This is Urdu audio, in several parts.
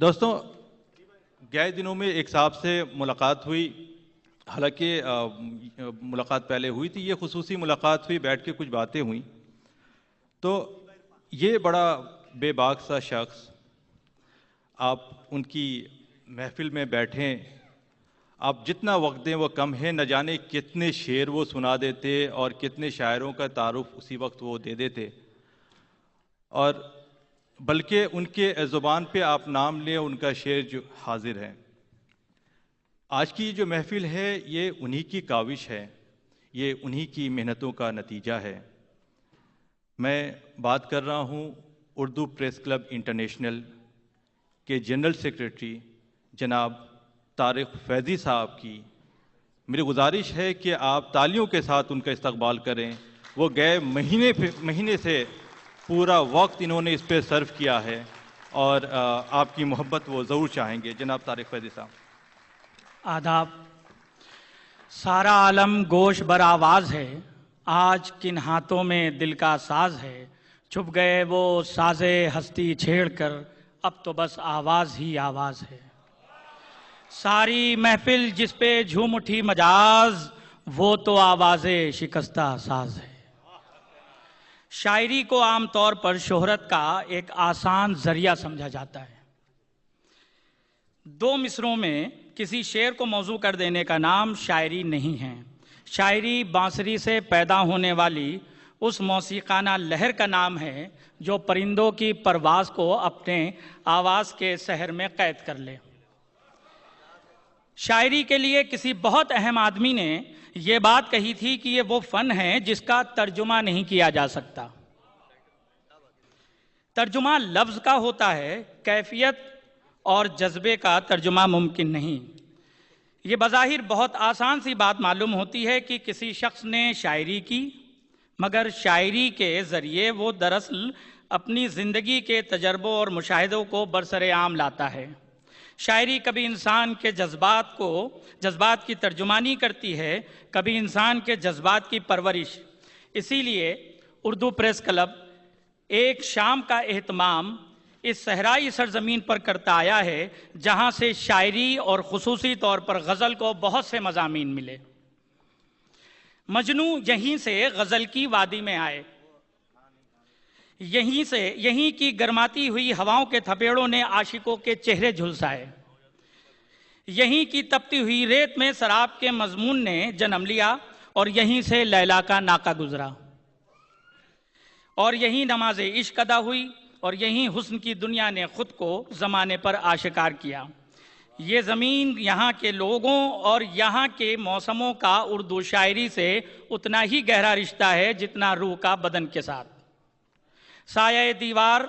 دوستوں، گئے دنوں میں ایک صاحب سے ملاقات ہوئی. حالانکہ ملاقات پہلے ہوئی تھی، یہ خصوصی ملاقات ہوئی، بیٹھ کے کچھ باتیں ہوئیں. تو یہ بڑا بے باک سا شخص، آپ ان کی محفل میں بیٹھیں، آپ جتنا وقت دیں وہ کم ہے. نہ جانے کتنے شعر وہ سنا دیتے اور کتنے شاعروں کا تعارف اسی وقت وہ دے دیتے. اور بلکہ ان کے زبان پہ آپ نام لیں، ان کا شعر جو حاضر ہے. آج کی جو محفل ہے یہ انہی کی کاوش ہے، یہ انہی کی محنتوں کا نتیجہ ہے. میں بات کر رہا ہوں اردو پریس کلب انٹرنیشنل کے جنرل سیکریٹری جناب طارق فیضی صاحب کی. میری گزارش ہے کہ آپ تالیوں کے ساتھ ان کا استقبال کریں. وہ گئے مہینے سے پورا وقت انہوں نے اس پہ صرف کیا ہے اور آپ کی محبت وہ ضرور چاہیں گے. جناب طارق فیضی صاحب. آداب. سارا عالم گوش بر آواز ہے، آج کن ہاتھوں میں دل کا ساز ہے. چھپ گئے وہ ساز ہستی چھیڑ کر، اب تو بس آواز ہی آواز ہے. ساری محفل جس پہ جھوم اٹھی مجاز، وہ تو آواز شکستہ ساز ہے. شاعری کو عام طور پر شہرت کا ایک آسان ذریعہ سمجھا جاتا ہے. دو مصروں میں کسی شعر کو موضوع کر دینے کا نام شاعری نہیں ہے. شاعری بانسری سے پیدا ہونے والی اس موسیقانہ لہر کا نام ہے جو پرندوں کی پرواز کو اپنے آواز کے سحر میں قید کر لے. شاعری کے لیے کسی بہت اہم آدمی نے یہ بات کہی تھی کہ یہ وہ فن ہے جس کا ترجمہ نہیں کیا جا سکتا. ترجمہ لفظ کا ہوتا ہے، کیفیت اور جذبے کا ترجمہ ممکن نہیں. یہ بظاہر بہت آسان سی بات معلوم ہوتی ہے کہ کسی شخص نے شاعری کی، مگر شاعری کے ذریعے وہ دراصل اپنی زندگی کے تجربوں اور مشاہدوں کو برسر عام لاتا ہے. شاعری کبھی انسان کے جذبات کی ترجمانی کرتی ہے، کبھی انسان کے جذبات کی پرورش. اسی لیے اردو پریس کلب ایک شام کا اہتمام اس صحرائی سرزمین پر کرتا آیا ہے جہاں سے شاعری اور خصوصی طور پر غزل کو بہت سے مضامین ملے. مجنوں یہیں سے غزل کی وادی میں آئے، یہیں کی گرماتی ہوئی ہواؤں کے تھپیڑوں نے عاشقوں کے چہرے جھلسائے. یہیں کی تپتی ہوئی ریت میں سراب کے مضمون نے جنم لیا، اور یہیں سے لیلا کا ناکہ گزرا. اور یہیں نماز عشق ادا ہوئی، اور یہیں حسن کی دنیا نے خود کو زمانے پر آشکار کیا. یہ زمین یہاں کے لوگوں اور یہاں کے موسموں کا اردو شاعری سے اتنا ہی گہرا رشتہ ہے جتنا روح کا بدن کے ساتھ. سایہ دیوار،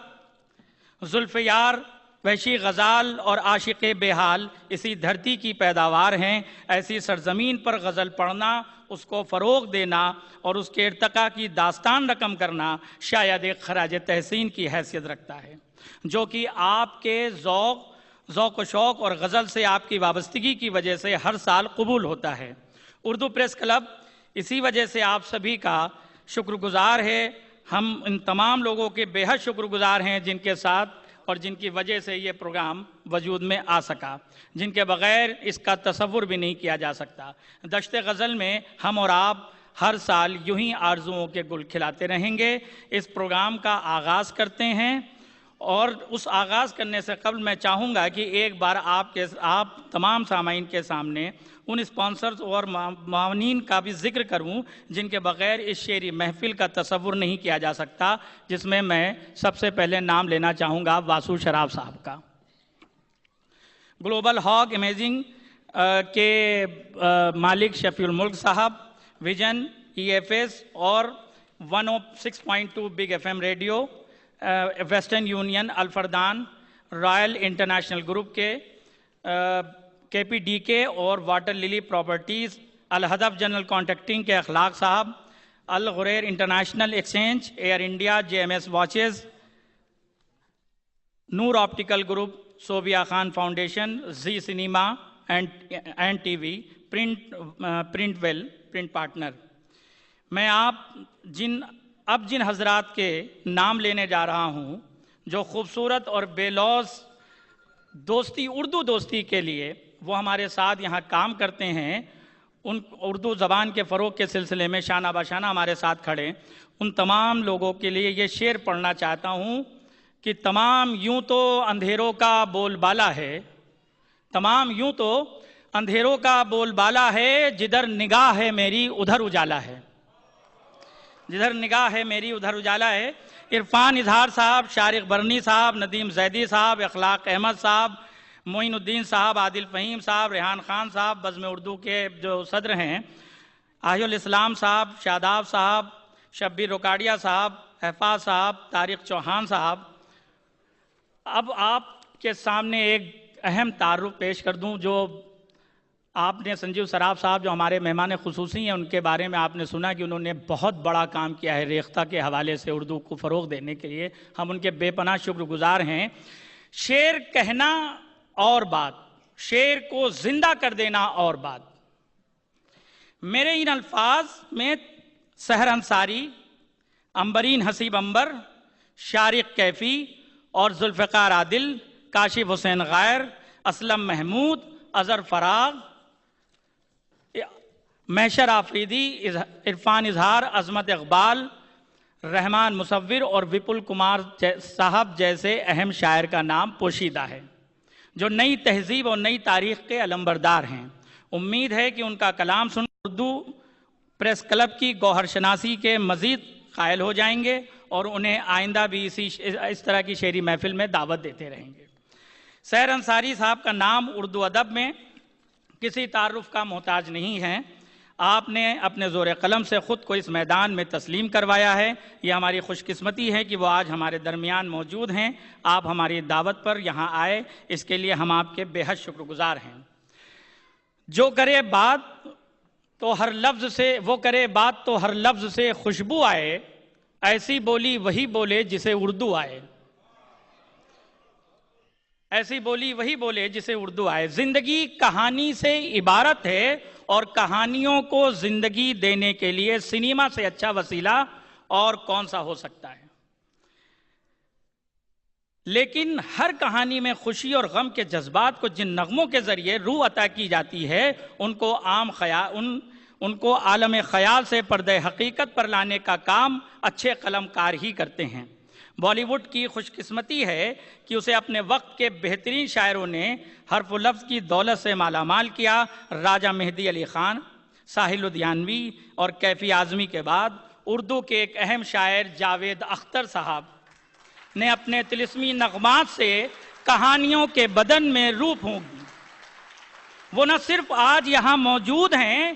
زلف یار، وحشی غزال اور عاشق بے حال اسی دھرتی کی پیداوار ہیں. ایسی سرزمین پر غزل پڑھنا، اس کو فروغ دینا اور اس کے ارتقاء کی داستان رقم کرنا شاید ایک خراج تحسین کی حیثیت رکھتا ہے، جو کہ آپ کے ذوق و شوق اور غزل سے آپ کی وابستگی کی وجہ سے ہر سال قبول ہوتا ہے. اردو پریس کلب اسی وجہ سے آپ سبھی کا شکر گزار ہے. ہم ان تمام لوگوں کے بے حد شکر گزار ہیں جن کے ساتھ اور جن کی وجہ سے یہ پروگرام وجود میں آ سکا، جن کے بغیر اس کا تصور بھی نہیں کیا جا سکتا. دشت غزل میں ہم اور آپ ہر سال یوں ہی آرزوؤں کے گل کھلاتے رہیں گے. اس پروگرام کا آغاز کرتے ہیں، اور اس آغاز کرنے سے قبل میں چاہوں گا کہ ایک بار آپ تمام سامعین کے سامنے ان اسپانسرز اور معاونین کا بھی ذکر کروں جن کے بغیر اس شعری محفل کا تصور نہیں کیا جا سکتا، جس میں سب سے پہلے نام لینا چاہوں گا واسو شراب صاحب کا. گلوبل ہاگ امیجنگ کے مالک شفیع الملک صاحب، ویژن EFS اور 106.2 Big FM radio, Western Union, Alfardan, Royal International Group کے KPDK اور Water Lily Properties, Alhadaf General Contracting کے اخلاق صاحب، الغریر International Exchange, Air India, JMS watches, Noor Optical Group, Sobia Khan foundation, Zee Cinema and TV، print partner. میں اب جن حضرات کے نام لینے جا رہا ہوں جو خوبصورت اور بے لوث دوستی اردو دوستی کے لیے وہ ہمارے ساتھ یہاں کام کرتے ہیں، ان اردو زبان کے فروغ کے سلسلے میں شانہ بشانہ ہمارے ساتھ کھڑے، ان تمام لوگوں کے لیے یہ شعر پڑھنا چاہتا ہوں کہ تمام یوں تو اندھیروں کا بول بالا ہے، تمام یوں تو اندھیروں کا بول بالا ہے، جدھر نگاہ ہے میری ادھر اجالا ہے، جدھر نگاہ ہے میری ادھر اجالا ہے۔ عرفان اظہار صاحب، شارق برنی صاحب، ندیم زیدی صاحب، اخلاق احمد صاحب، معین الدین صاحب، عادل فہیم صاحب، ریحان خان صاحب، بزم اردو کے جو صدر ہیں، آہی الاسلام صاحب، شاداب صاحب، شبیر رکاڑیا صاحب، حفاظ صاحب، طارق چوہان صاحب۔ اب آپ کے سامنے ایک اہم تعارف پیش کر دوں، جو آپ نے سنجیو سراف صاحب جو ہمارے مہمان خصوصی ہیں ان کے بارے میں آپ نے سنا کہ انہوں نے بہت بڑا کام کیا ہے ریختہ کے حوالے سے اردو کو فروغ دینے کے لیے، ہم ان کے بے پناہ شکر گزار ہیں۔ شعر کہنا اور بات، شعر کو زندہ کر دینا اور بات۔ میرے ان الفاظ میں سحر انصاری، عنبرین حسیب عنبر، شارق کیفی اور ذوالفقار عادل، کاشف حسین غائر، اسلم محمود، اظہر فراغ، محشر آفریدی، عرفان اظہار، عظمت اقبال، رحمان مصور اور وپل کمار صاحب جیسے اہم شاعر کا نام پوشیدہ ہے، جو نئی تہذیب اور نئی تاریخ کے علمبردار ہیں۔ امید ہے کہ ان کا کلام سن اردو پریس کلب کی گوہر شناسی کے مزید قائل ہو جائیں گے اور انہیں آئندہ بھی اس طرح کی شعری محفل میں دعوت دیتے رہیں گے۔ سحر انصاری صاحب کا نام اردو ادب میں کسی تعارف کا محتاج نہیں ہے، آپ نے اپنے زور قلم سے خود کو اس میدان میں تسلیم کروایا ہے۔ یہ ہماری خوش قسمتی ہے کہ وہ آج ہمارے درمیان موجود ہیں، آپ ہماری دعوت پر یہاں آئے، اس کے لیے ہم آپ کے بے حد شکر گزار ہیں۔ جو کرے بات تو ہر لفظ سے وہ کرے بات تو ہر لفظ سے خوشبو آئے، ایسی بولی وہی بولے جسے اردو آئے، ایسی بولی وہی بولے جسے اردو آئے۔ زندگی کہانی سے عبارت ہے اور کہانیوں کو زندگی دینے کے لیے سنیما سے اچھا وسیلہ اور کون سا ہو سکتا ہے۔ لیکن ہر کہانی میں خوشی اور غم کے جذبات کو جن نغموں کے ذریعے روح عطا کی جاتی ہے، ان کو عالم خیال سے پردہ حقیقت پر لانے کا کام اچھے قلم کار ہی کرتے ہیں۔ بالی ووڈ کی خوش قسمتی ہے کہ اسے اپنے وقت کے بہترین شاعروں نے حرف و لفظ کی دولت سے مالا مال کیا۔ راجہ مہدی علی خان، ساحل لدھیانوی اور کیفی اعظمی کے بعد اردو کے ایک اہم شاعر جاوید اختر صاحب نے اپنے طلسمی نغمات سے کہانیوں کے بدن میں روح پھونک دی۔ وہ نہ صرف آج یہاں موجود ہیں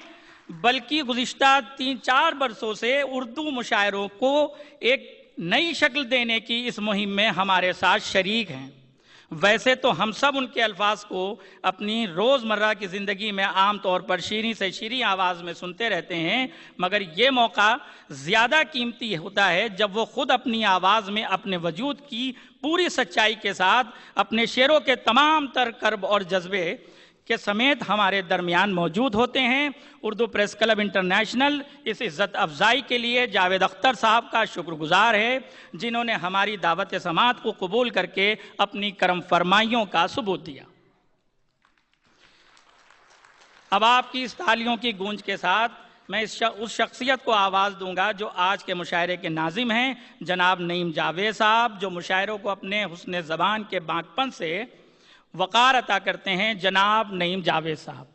بلکہ گزشتہ 3-4 برسوں سے اردو مشاعروں کو ایک نئی شکل دینے کی اس مہم میں ہمارے ساتھ شریک ہیں۔ ویسے تو ہم سب ان کے الفاظ کو اپنی روزمرہ کی زندگی میں عام طور پر شیریں سے شیریں آواز میں سنتے رہتے ہیں، مگر یہ موقع زیادہ قیمتی ہوتا ہے جب وہ خود اپنی آواز میں اپنے وجود کی پوری سچائی کے ساتھ اپنے شعروں کے تمام تر کرب اور جذبے کے سمیت ہمارے درمیان موجود ہوتے ہیں۔ اردو پریس کلب انٹرنیشنل اس عزت افزائی کے لیے جاوید اختر صاحب کا شکر گزار ہے، جنہوں نے ہماری دعوت سماعت کو قبول کر کے اپنی کرم فرمائیوں کا ثبوت دیا۔ اب آپ کی اس تالیوں کی گونج کے ساتھ میں اس شخصیت کو آواز دوں گا جو آج کے مشاعرے کے ناظم ہیں، جناب نعیم جاوید صاحب، جو مشاعروں کو اپنے حسن زبان کے بانکپن سے وقار عطا کرتے ہیں۔ جناب نعیم جاوید صاحب۔